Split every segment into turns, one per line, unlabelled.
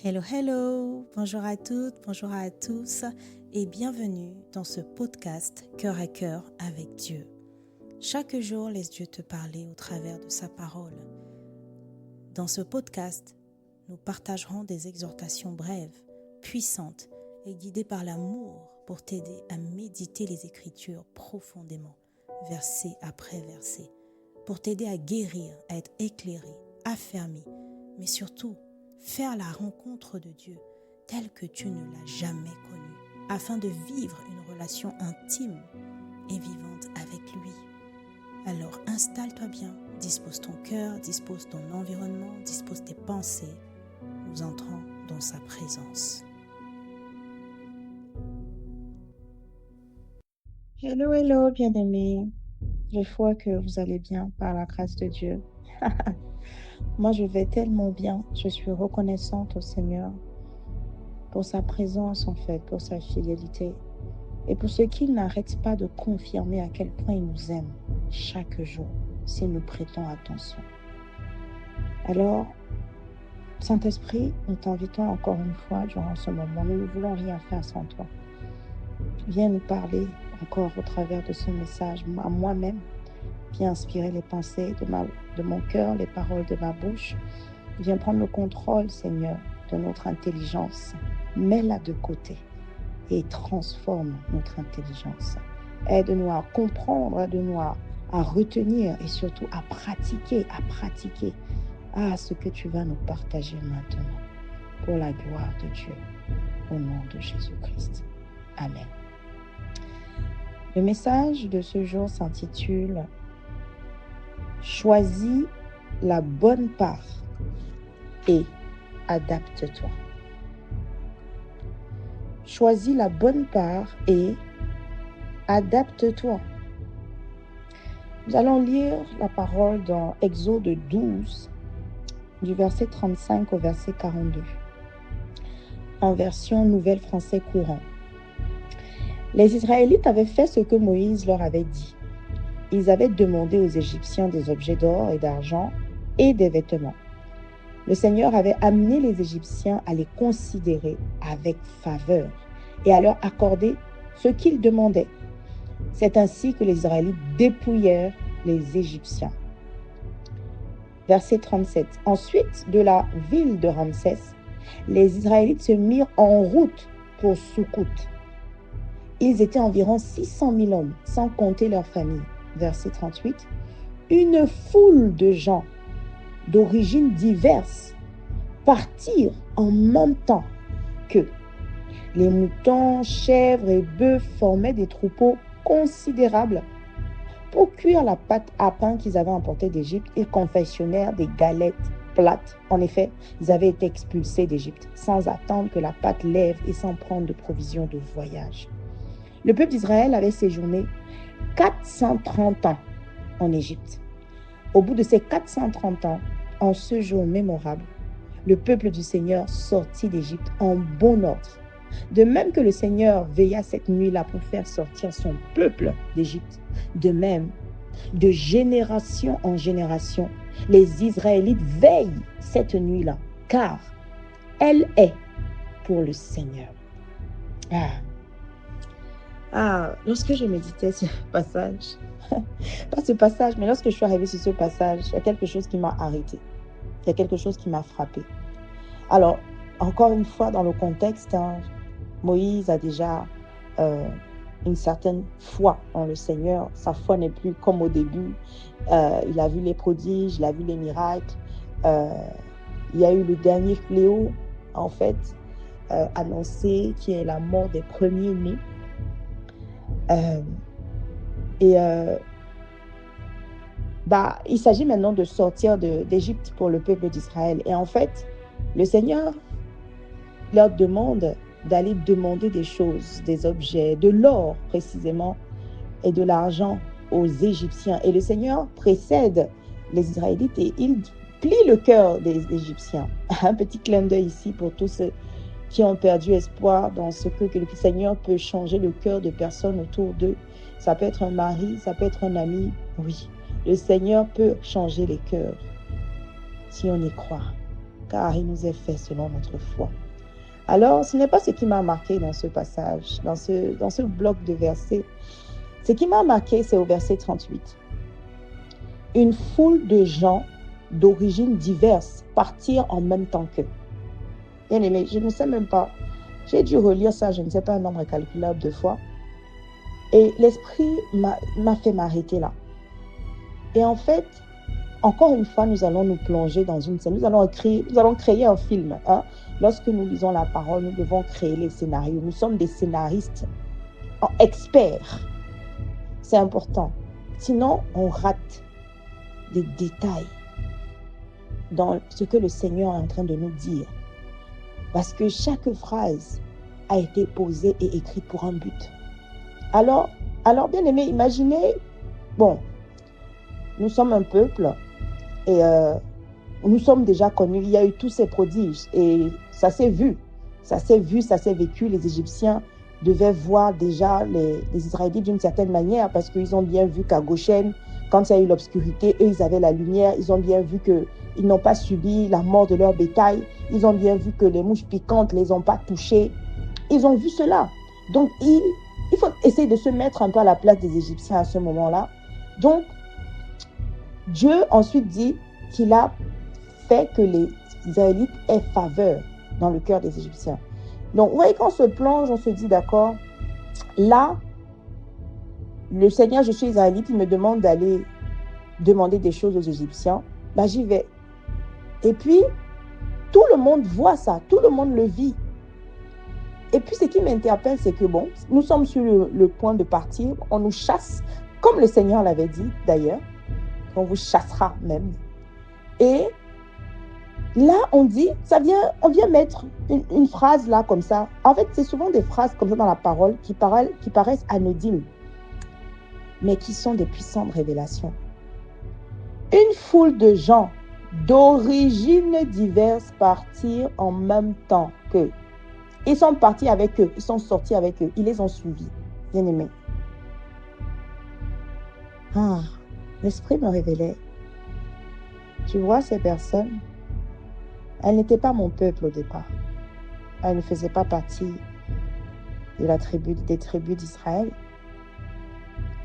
Hello, hello, bonjour à toutes, bonjour à tous et bienvenue dans ce podcast Cœur à cœur avec Dieu. Chaque jour, laisse Dieu te parler au travers de sa parole. Dans ce podcast, nous partagerons des exhortations brèves, puissantes et guidées par l'amour pour t'aider à méditer les Écritures profondément, verset après verset, pour t'aider à guérir, à être éclairé, affermi, mais surtout, faire la rencontre de Dieu telle que tu ne l'as jamais connu, afin de vivre une relation intime et vivante avec lui. Alors installe-toi bien, dispose ton cœur, dispose ton environnement, dispose tes pensées. Nous entrons dans sa présence. Hello, hello, bien-aimés. Je vois que vous allez bien par la grâce de Dieu. Moi, je vais tellement bien. Je suis reconnaissante au Seigneur pour sa présence, en fait, pour sa fidélité et pour ce qu'il n'arrête pas de confirmer à quel point il nous aime chaque jour si nous prêtons attention. Alors, Saint-Esprit, nous t'invitons encore une fois durant ce moment. Nous ne voulons rien faire sans toi. Viens nous parler encore au travers de ce message à moi-même. Viens inspirer les pensées de mon cœur, les paroles de ma bouche. Viens prendre le contrôle, Seigneur, de notre intelligence. Mets-la de côté et transforme notre intelligence. Aide-nous à comprendre, aide-nous à retenir et surtout à pratiquer ce que tu vas nous partager maintenant pour la gloire de Dieu, au nom de Jésus-Christ. Amen. Le message de ce jour s'intitule « Choisis la bonne part et adapte-toi ». Choisis la bonne part et adapte-toi. Nous allons lire la parole dans Exode 12, du verset 35 au verset 42, en version Nouvelle Français courant. Les Israélites avaient fait ce que Moïse leur avait dit. Ils avaient demandé aux Égyptiens des objets d'or et d'argent et des vêtements. Le Seigneur avait amené les Égyptiens à les considérer avec faveur et à leur accorder ce qu'ils demandaient. C'est ainsi que les Israélites dépouillèrent les Égyptiens. Verset 37. Ensuite, de la ville de Ramsès, les Israélites se mirent en route pour Soukout. Ils étaient environ 600 000 hommes, sans compter leurs familles. Verset 38. Une foule de gens d'origines diverses partirent en même temps qu'eux. Les moutons, chèvres et bœufs formaient des troupeaux considérables. Pour cuire la pâte à pain qu'ils avaient emportée d'Égypte, ils confectionnèrent des galettes plates. En effet, ils avaient été expulsés d'Égypte sans attendre que la pâte lève et sans prendre de provisions de voyage. Le peuple d'Israël avait séjourné 430 ans en Égypte. Au bout de ces 430 ans, en ce jour mémorable, le peuple du Seigneur sortit d'Égypte en bon ordre. De même que le Seigneur veilla cette nuit-là pour faire sortir son peuple d'Égypte, de même, de génération en génération, les Israélites veillent cette nuit-là, car elle est pour le Seigneur. Lorsque je méditais ce passage, pas ce passage, mais lorsque je suis arrivée sur ce passage, il y a quelque chose qui m'a arrêtée. Il y a quelque chose qui m'a frappée. Alors, encore une fois, dans le contexte, Moïse a déjà une certaine foi en le Seigneur. Sa foi n'est plus comme au début. Il a vu les prodiges, il a vu les miracles. Il y a eu le dernier fléau, en fait, annoncé, qui est la mort des premiers-nés. Il s'agit maintenant de sortir d'Égypte pour le peuple d'Israël. Et en fait, le Seigneur leur demande d'aller demander des choses, des objets, de l'or précisément, et de l'argent aux Égyptiens. Et le Seigneur précède les Israélites et il plie le cœur des Égyptiens. Un petit clin d'œil ici pour tous ceux qui ont perdu espoir dans ce que le Seigneur peut changer le cœur de personnes autour d'eux. Ça peut être un mari, ça peut être un ami. Oui, le Seigneur peut changer les cœurs si on y croit. car il nous est fait selon notre foi. Alors, ce n'est pas ce qui m'a marqué dans ce passage, dans ce bloc de versets. Ce qui m'a marqué, c'est au verset 38. Une foule de gens d'origines diverses partirent en même temps qu'eux. Bien aimé, je ne sais même pas. J'ai dû relire ça, je ne sais pas, un nombre incalculable de fois. Et l'Esprit m'a fait m'arrêter là. Et en fait, encore une fois, nous allons nous plonger dans une scène. Nous allons créer un film. Hein? Lorsque nous lisons la parole, nous devons créer les scénarios. Nous sommes des scénaristes experts. C'est important. Sinon, on rate des détails dans ce que le Seigneur est en train de nous dire. Parce que chaque phrase a été posée et écrite pour un but. Alors bien aimé, imaginez, nous sommes un peuple et nous sommes déjà connus. Il y a eu tous ces prodiges et ça s'est vu, ça s'est vécu. Les Égyptiens devaient voir déjà les Israélites d'une certaine manière parce qu'ils ont bien vu qu'à Goshen, quand il y a eu l'obscurité, eux, ils avaient la lumière. Ils ont bien vu qu'ils n'ont pas subi la mort de leur bétail. Ils ont bien vu que les mouches piquantes ne les ont pas touchés. Ils ont vu cela. Donc, il faut essayer de se mettre un peu à la place des Égyptiens à ce moment-là. Donc, Dieu ensuite dit qu'il a fait que les Israélites aient faveur dans le cœur des Égyptiens. Donc, vous voyez, quand on se plonge, on se dit, d'accord, là, le Seigneur, je suis Israélite, il me demande d'aller demander des choses aux Égyptiens. J'y vais. Et puis, tout le monde voit ça, tout le monde le vit. Et puis, ce qui m'interpelle, c'est que, nous sommes sur le point de partir, on nous chasse, comme le Seigneur l'avait dit, d'ailleurs, on vous chassera même. Et là, on vient mettre une phrase là, comme ça. En fait, c'est souvent des phrases comme ça dans la parole qui paraissent anodines, mais qui sont des puissantes révélations. Une foule de gens d'origines diverses partirent en même temps qu'eux. Ils sont partis avec eux, ils sont sortis avec eux, ils les ont suivis. Bien aimés. L'Esprit me révélait. Tu vois, ces personnes, elles n'étaient pas mon peuple au départ. Elles ne faisaient pas partie des tribus d'Israël.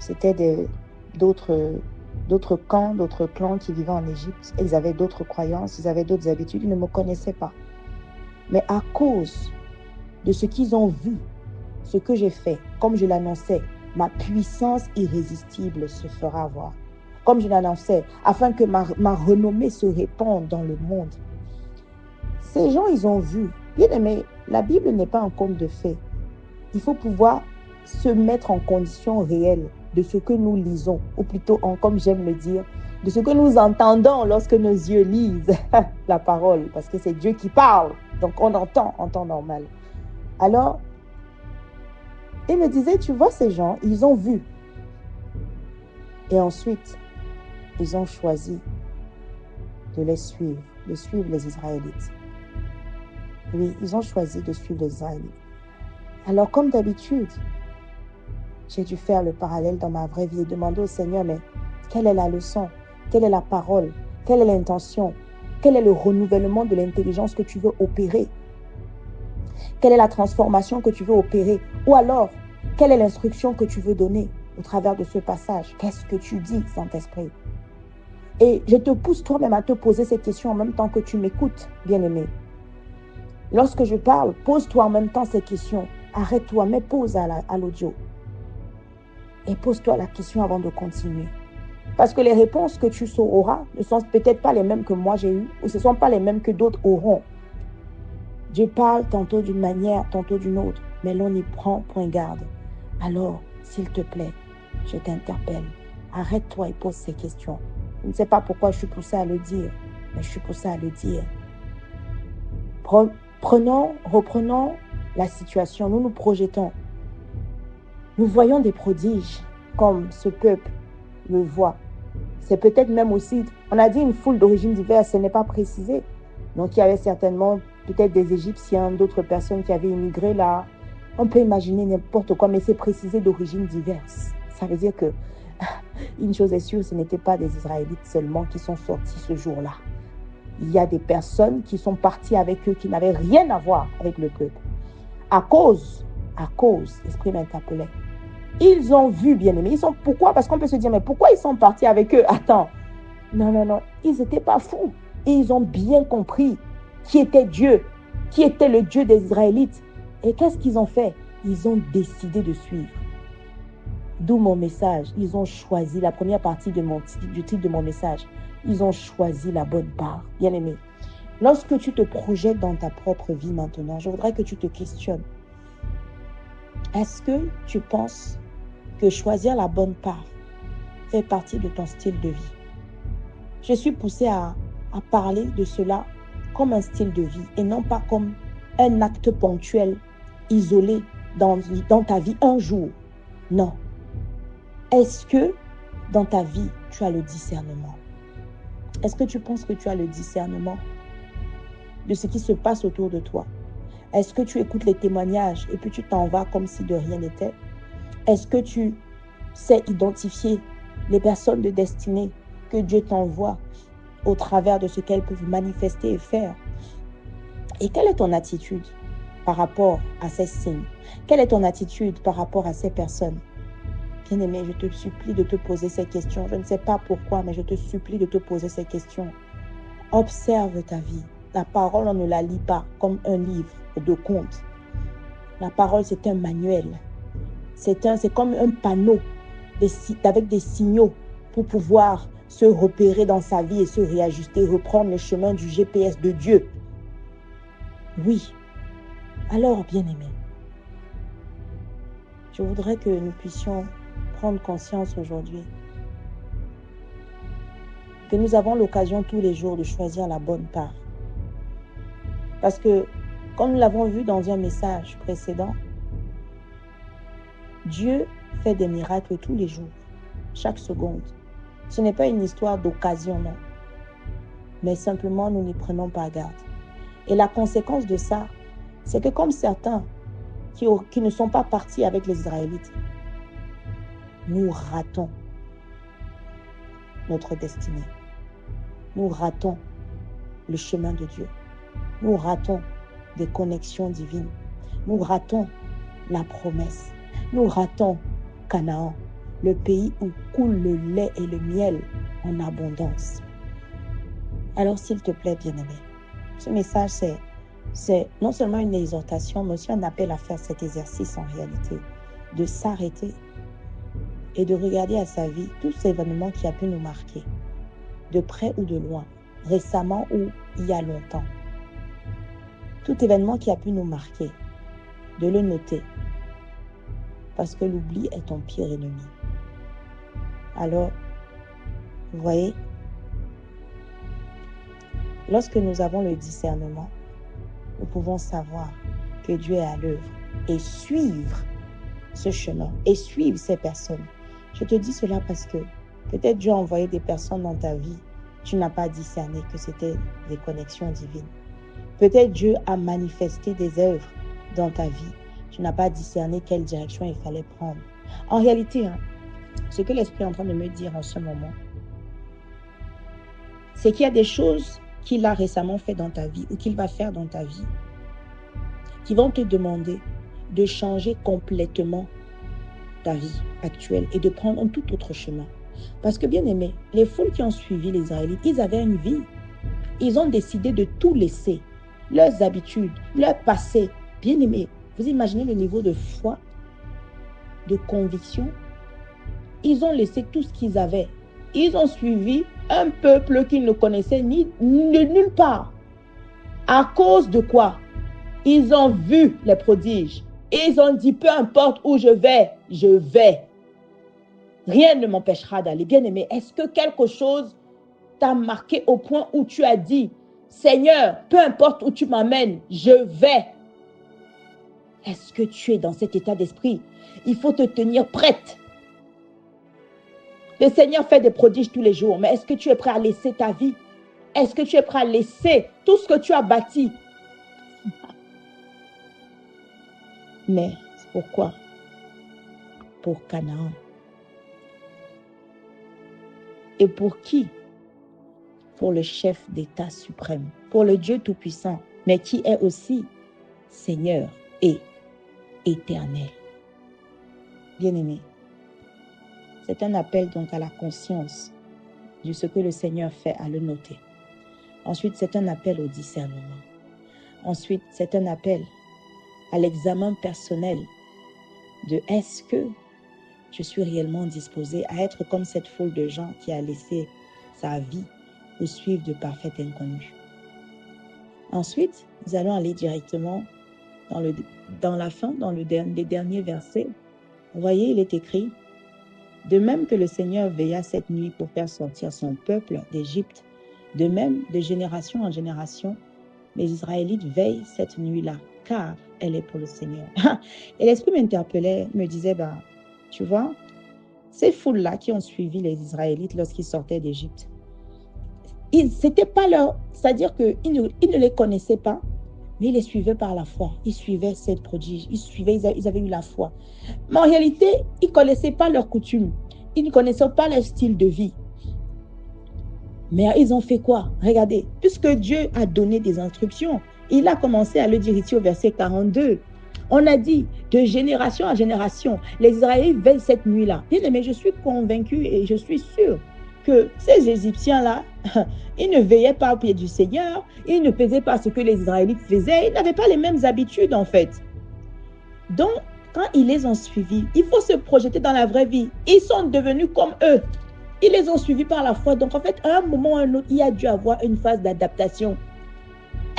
C'était d'autres camps, d'autres clans qui vivaient en Égypte. Ils avaient d'autres croyances, ils avaient d'autres habitudes. Ils ne me connaissaient pas. Mais à cause de ce qu'ils ont vu, ce que j'ai fait, comme je l'annonçais, ma puissance irrésistible se fera voir. Comme je l'annonçais, afin que ma renommée se répande dans le monde. Ces gens, ils ont vu. Bien aimé, la Bible n'est pas un conte de fées. Il faut pouvoir se mettre en condition réelle de ce que nous lisons, ou plutôt, comme j'aime le dire, de ce que nous entendons lorsque nos yeux lisent la parole, parce que c'est Dieu qui parle, donc on entend en temps normal. Alors, il me disait, tu vois ces gens, ils ont vu. Et ensuite, ils ont choisi de suivre les Israélites. Oui, ils ont choisi de suivre les Israélites. Alors, comme d'habitude, j'ai dû faire le parallèle dans ma vraie vie et demander au Seigneur, mais quelle est la leçon? Quelle est la parole? Quelle est l'intention? Quel est le renouvellement de l'intelligence que tu veux opérer? Quelle est la transformation que tu veux opérer? Ou alors, quelle est l'instruction que tu veux donner au travers de ce passage? Qu'est-ce que tu dis, Saint-Esprit? Et je te pousse toi-même à te poser ces questions en même temps que tu m'écoutes, bien-aimé. Lorsque je parle, pose-toi en même temps ces questions. Arrête-toi, mets pause à l'audio. Et pose-toi la question avant de continuer. Parce que les réponses que tu auras ne sont peut-être pas les mêmes que moi j'ai eues, ou ce ne sont pas les mêmes que d'autres auront. Dieu parle tantôt d'une manière, tantôt d'une autre, mais l'on y prend point garde. Alors, s'il te plaît, je t'interpelle. Arrête-toi et pose ces questions. Je ne sais pas pourquoi je suis poussée à le dire, mais je suis poussée à le dire. Reprenons la situation, nous nous projetons. Nous voyons des prodiges comme ce peuple le voit. C'est peut-être même aussi, on a dit une foule d'origines diverses, ce n'est pas précisé. Donc il y avait certainement peut-être des Égyptiens, d'autres personnes qui avaient immigré là. On peut imaginer n'importe quoi, mais c'est précisé d'origines diverses. Ça veut dire que, une chose est sûre, ce n'était pas des Israélites seulement qui sont sortis ce jour-là. il y a des personnes qui sont parties avec eux qui n'avaient rien à voir avec le peuple. À cause, l'Esprit m'interpellait. Ils ont vu, bien-aimés. Pourquoi? Parce qu'on peut se dire, mais pourquoi ils sont partis avec eux? Attends. Non. Ils n'étaient pas fous. Et ils ont bien compris qui était Dieu, qui était le Dieu des Israélites. Et qu'est-ce qu'ils ont fait? Ils ont décidé de suivre. D'où mon message. Ils ont choisi la première partie du titre de mon message. Ils ont choisi la bonne part. Bien-aimé, lorsque tu te projettes dans ta propre vie maintenant, je voudrais que tu te questionnes. Est-ce que tu penses que choisir la bonne part fait partie de ton style de vie? Je suis poussée à parler de cela comme un style de vie et non pas comme un acte ponctuel, isolé dans ta vie un jour. Non. Est-ce que dans ta vie, tu as le discernement? Est-ce que tu penses que tu as le discernement de ce qui se passe autour de toi? Est-ce que tu écoutes les témoignages et puis tu t'en vas comme si de rien n'était? Est-ce que tu sais identifier les personnes de destinée que Dieu t'envoie au travers de ce qu'elles peuvent manifester et faire? Et quelle est ton attitude par rapport à ces signes? Quelle est ton attitude par rapport à ces personnes? Bien-aimé, je te supplie de te poser ces questions. Je ne sais pas pourquoi, mais je te supplie de te poser ces questions. Observe ta vie. La parole, on ne la lit pas comme un livre de contes. La parole, c'est un manuel. C'est comme un panneau avec des signaux pour pouvoir se repérer dans sa vie et se réajuster, reprendre le chemin du GPS de Dieu. Oui. Alors, bien-aimé, je voudrais que nous puissions prendre conscience aujourd'hui que nous avons l'occasion tous les jours de choisir la bonne part. Parce que, comme nous l'avons vu dans un message précédent, Dieu fait des miracles tous les jours, chaque seconde. Ce n'est pas une histoire d'occasion, non. Mais simplement, nous n'y prenons pas garde. Et la conséquence de ça, c'est que comme certains qui ne sont pas partis avec les Israélites, nous ratons notre destinée. Nous ratons le chemin de Dieu. Nous ratons des connexions divines. Nous ratons la promesse. Nous ratons Canaan, le pays où coule le lait et le miel en abondance. Alors, s'il te plaît, bien-aimé, ce message, c'est non seulement une exhortation, mais aussi un appel à faire cet exercice en réalité, de s'arrêter et de regarder à sa vie tous ces événements qui ont pu nous marquer, de près ou de loin, récemment ou il y a longtemps. Tout événement qui a pu nous marquer, de le noter, parce que l'oubli est ton pire ennemi. Alors, vous voyez, lorsque nous avons le discernement, nous pouvons savoir que Dieu est à l'œuvre et suivre ce chemin et suivre ces personnes. Je te dis cela parce que peut-être Dieu a envoyé des personnes dans ta vie, tu n'as pas discerné que c'était des connexions divines. Peut-être Dieu a manifesté des œuvres dans ta vie, tu n'as pas discerné quelle direction il fallait prendre. En réalité, ce que l'Esprit est en train de me dire en ce moment, c'est qu'il y a des choses qu'il a récemment fait dans ta vie ou qu'il va faire dans ta vie qui vont te demander de changer complètement ta vie actuelle et de prendre un tout autre chemin. Parce que, bien aimé, les foules qui ont suivi les Israélites, ils avaient une vie. Ils ont décidé de tout laisser, leurs habitudes, leur passé. Bien aimé, vous imaginez le niveau de foi, de conviction? Ils ont laissé tout ce qu'ils avaient. Ils ont suivi un peuple qu'ils ne connaissaient nulle part. À cause de quoi? Ils ont vu les prodiges. Ils ont dit, peu importe où je vais. Rien ne m'empêchera d'aller. Bien aimé, est-ce que quelque chose t'a marqué au point où tu as dit, Seigneur, peu importe où tu m'amènes, je vais. Est-ce que tu es dans cet état d'esprit? Il faut te tenir prête. Le Seigneur fait des prodiges tous les jours, mais est-ce que tu es prêt à laisser ta vie? Est-ce que tu es prêt à laisser tout ce que tu as bâti? Mais pourquoi? Pour Canaan. Et pour qui? pour le chef d'État suprême, pour le Dieu Tout-Puissant, mais qui est aussi Seigneur et éternel. Bien-aimés, c'est un appel donc à la conscience de ce que le Seigneur fait, à le noter. Ensuite, c'est un appel au discernement. Ensuite, c'est un appel à l'examen personnel de est-ce que je suis réellement disposé à être comme cette foule de gens qui a laissé sa vie pour suivre de parfaits inconnus. Ensuite, nous allons aller directement dans la fin, dans les derniers versets. Vous voyez, il est écrit « De même que le Seigneur veilla cette nuit pour faire sortir son peuple d'Égypte, de même, de génération en génération, les Israélites veillent cette nuit-là, car elle est pour le Seigneur. » Et l'Esprit m'interpellait, me disait, tu vois, ces foules-là qui ont suivi les Israélites lorsqu'ils sortaient d'Égypte, c'était pas leur, c'est-à-dire qu'ils ne les connaissaient pas, mais ils les suivaient par la foi. Ils suivaient cette prodige, ils avaient eu la foi. Mais en réalité, ils ne connaissaient pas leurs coutumes, ils ne connaissaient pas leur style de vie. Mais ils ont fait quoi? Regardez, puisque Dieu a donné des instructions, il a commencé à le dire ici au verset 42. On a dit, de génération en génération, les Israélites veillent cette nuit-là. Mais je suis convaincu et je suis sûr que ces Égyptiens-là, ils ne veillaient pas au pied du Seigneur, ils ne faisaient pas ce que les Israélites faisaient, ils n'avaient pas les mêmes habitudes en fait. Donc, quand ils les ont suivis, il faut se projeter dans la vraie vie. Ils sont devenus comme eux. Ils les ont suivis par la foi. Donc, en fait, à un moment ou à un autre, il y a dû avoir une phase d'adaptation.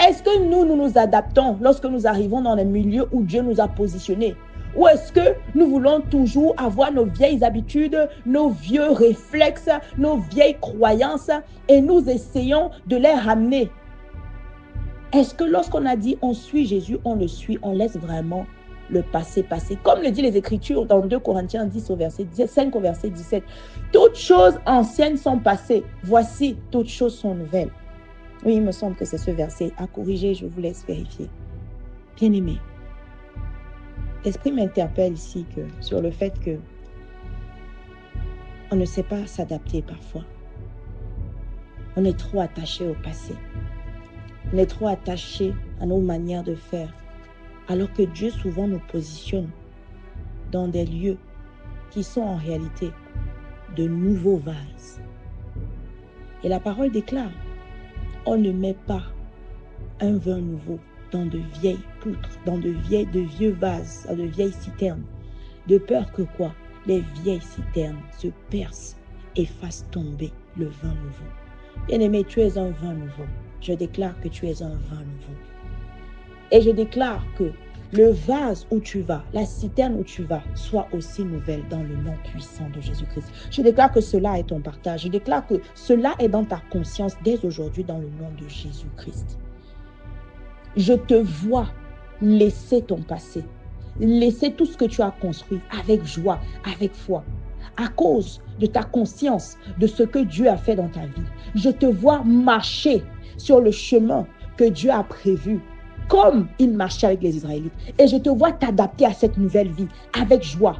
Est-ce que nous nous adaptons lorsque nous arrivons dans les milieux où Dieu nous a positionnés? Ou est-ce que nous voulons toujours avoir nos vieilles habitudes, nos vieux réflexes, nos vieilles croyances et nous essayons de les ramener? Est-ce que lorsqu'on a dit on suit Jésus, on le suit, on laisse vraiment le passé passer? Comme le dit les Écritures dans 2 Corinthiens 10 au verset 5 au verset 17. Toutes choses anciennes sont passées. Voici, toutes choses sont nouvelles. Oui, il me semble que c'est ce verset. À corriger, je vous laisse vérifier. Bien-aimés, l'Esprit m'interpelle ici sur le fait que on ne sait pas s'adapter parfois. On est trop attaché au passé. On est trop attaché à nos manières de faire. Alors que Dieu souvent nous positionne dans des lieux qui sont en réalité de nouveaux vases. Et la parole déclare, on ne met pas un vin nouveau dans de vieilles poutres, dans de vieux vases, dans de vieilles citernes, de peur que quoi? Les vieilles citernes se percent et fassent tomber le vin nouveau. Bien-aimé, tu es un vin nouveau. Je déclare que tu es un vin nouveau. Et je déclare que le vase où tu vas, la citerne où tu vas, soit aussi nouvelle dans le nom puissant de Jésus-Christ. Je déclare que cela est ton partage. Je déclare que cela est dans ta conscience dès aujourd'hui dans le nom de Jésus-Christ. Je te vois laisser ton passé, laisser tout ce que tu as construit avec joie, avec foi, à cause de ta conscience de ce que Dieu a fait dans ta vie. Je te vois marcher sur le chemin que Dieu a prévu, comme il marchait avec les Israélites. Et je te vois t'adapter à cette nouvelle vie avec joie.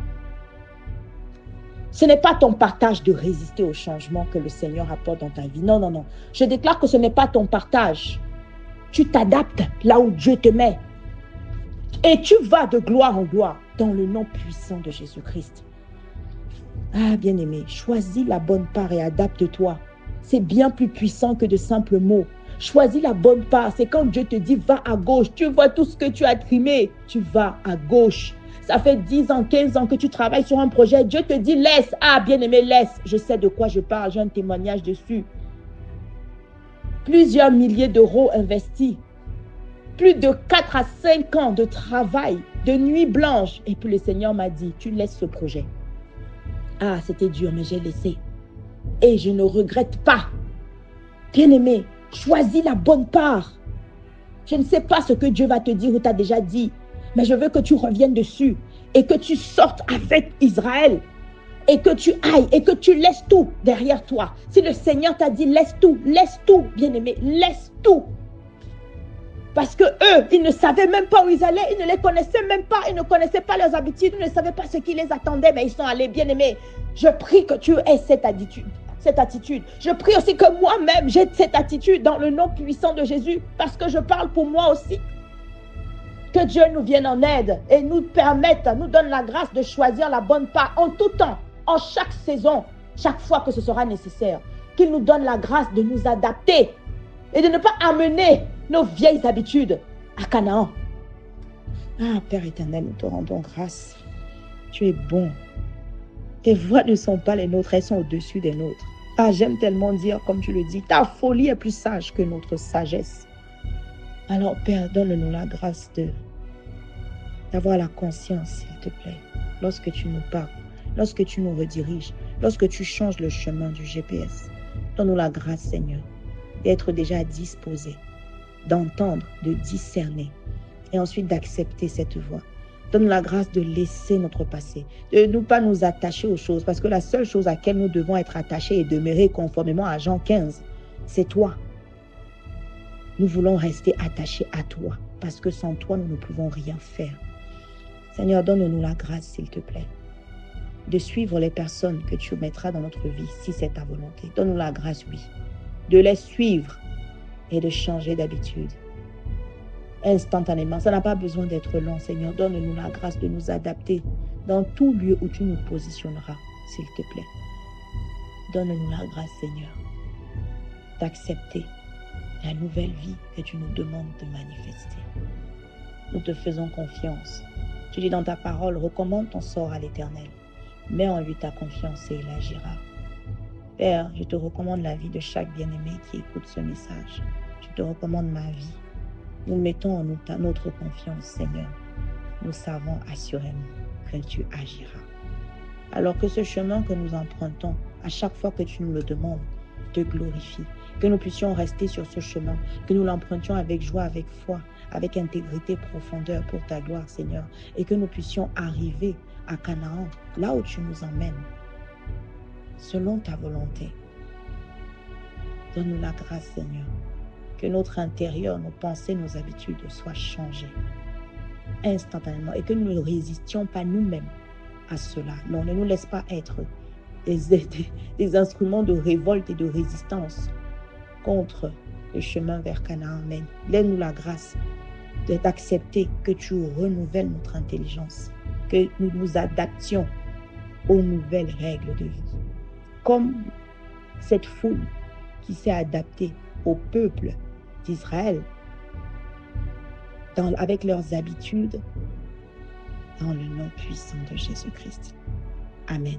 Ce n'est pas ton partage de résister au changement que le Seigneur apporte dans ta vie. Non, non, non. Je déclare que ce n'est pas ton partage. Tu t'adaptes là où Dieu te met. Et tu vas de gloire en gloire dans le nom puissant de Jésus-Christ. Ah, bien-aimé, choisis la bonne part et adapte-toi. C'est bien plus puissant que de simples mots. Choisis la bonne part. C'est quand Dieu te dit, va à gauche. Tu vois tout ce que tu as trimé. Tu vas à gauche. Ça fait 10 ans, 15 ans que tu travailles sur un projet. Dieu te dit, laisse. Ah, bien-aimé, laisse. Je sais de quoi je parle. J'ai un témoignage dessus. Plusieurs milliers d'euros investis. Plus de 4 à 5 ans de travail, de nuit blanche. Et puis le Seigneur m'a dit, tu laisses ce projet. Ah, c'était dur, mais j'ai laissé. Et je ne regrette pas. Bien-aimé, choisis la bonne part. Je ne sais pas ce que Dieu va te dire ou t'a déjà dit, mais je veux que tu reviennes dessus et que tu sortes avec Israël et que tu ailles et que tu laisses tout derrière toi. Si le Seigneur t'a dit laisse tout, bien-aimé, laisse tout. Parce que eux, ils ne savaient même pas où ils allaient, ils ne les connaissaient même pas, ils ne connaissaient pas leurs habitudes, ils ne savaient pas ce qui les attendait, mais ils sont allés, bien-aimés. Je prie que tu aies cette attitude. Je prie aussi que moi-même, j'ai cette attitude dans le nom puissant de Jésus, parce que je parle pour moi aussi. Que Dieu nous vienne en aide et nous permette, nous donne la grâce de choisir la bonne part en tout temps, en chaque saison, chaque fois que ce sera nécessaire. Qu'il nous donne la grâce de nous adapter et de ne pas amener nos vieilles habitudes à Canaan. Ah, Père éternel, nous te rendons grâce. Tu es bon. Tes voix ne sont pas les nôtres, elles sont au-dessus des nôtres. Ah, j'aime tellement dire, comme tu le dis, ta folie est plus sage que notre sagesse. Alors, Père, donne-nous la grâce d'avoir la conscience, s'il te plaît, lorsque tu nous parles, lorsque tu nous rediriges, lorsque tu changes le chemin du GPS. Donne-nous la grâce, Seigneur, d'être déjà disposé, d'entendre, de discerner et ensuite d'accepter cette voie. Donne-nous la grâce de laisser notre passé, de ne pas nous attacher aux choses, parce que la seule chose à laquelle nous devons être attachés et demeurer conformément à Jean 15, c'est toi. Nous voulons rester attachés à toi, parce que sans toi, nous ne pouvons rien faire. Seigneur, donne-nous la grâce, s'il te plaît, de suivre les personnes que tu mettras dans notre vie, si c'est ta volonté. Donne-nous la grâce, oui, de les suivre et de changer d'habitude. Instantanément, ça n'a pas besoin d'être long, Seigneur. Donne-nous la grâce de nous adapter dans tout lieu où tu nous positionneras, s'il te plaît. Donne-nous la grâce, Seigneur, d'accepter la nouvelle vie que tu nous demandes de manifester. Nous te faisons confiance. Tu dis dans ta parole, recommande ton sort à l'Éternel. Mets en lui ta confiance et il agira. Père, je te recommande la vie de chaque bien-aimé qui écoute ce message. Je te recommande ma vie. Nous mettons en nous notre confiance, Seigneur. Nous savons assurément que tu agiras. Alors que ce chemin que nous empruntons, à chaque fois que tu nous le demandes, te glorifie. Que nous puissions rester sur ce chemin, que nous l'empruntions avec joie, avec foi, avec intégrité, profondeur pour ta gloire, Seigneur. Et que nous puissions arriver à Canaan, là où tu nous emmènes, selon ta volonté. Donne-nous la grâce, Seigneur, que notre intérieur, nos pensées, nos habitudes soient changées instantanément et que nous ne résistions pas nous-mêmes à cela. Non, ne nous laisse pas être des instruments de révolte et de résistance contre le chemin vers Canaan. Mais donne-nous la grâce d'accepter que tu renouvelles notre intelligence, que nous nous adaptions aux nouvelles règles de vie. Comme cette foule qui s'est adaptée au peuple d'Israël avec leurs habitudes, dans le nom puissant de Jésus-Christ. Amen.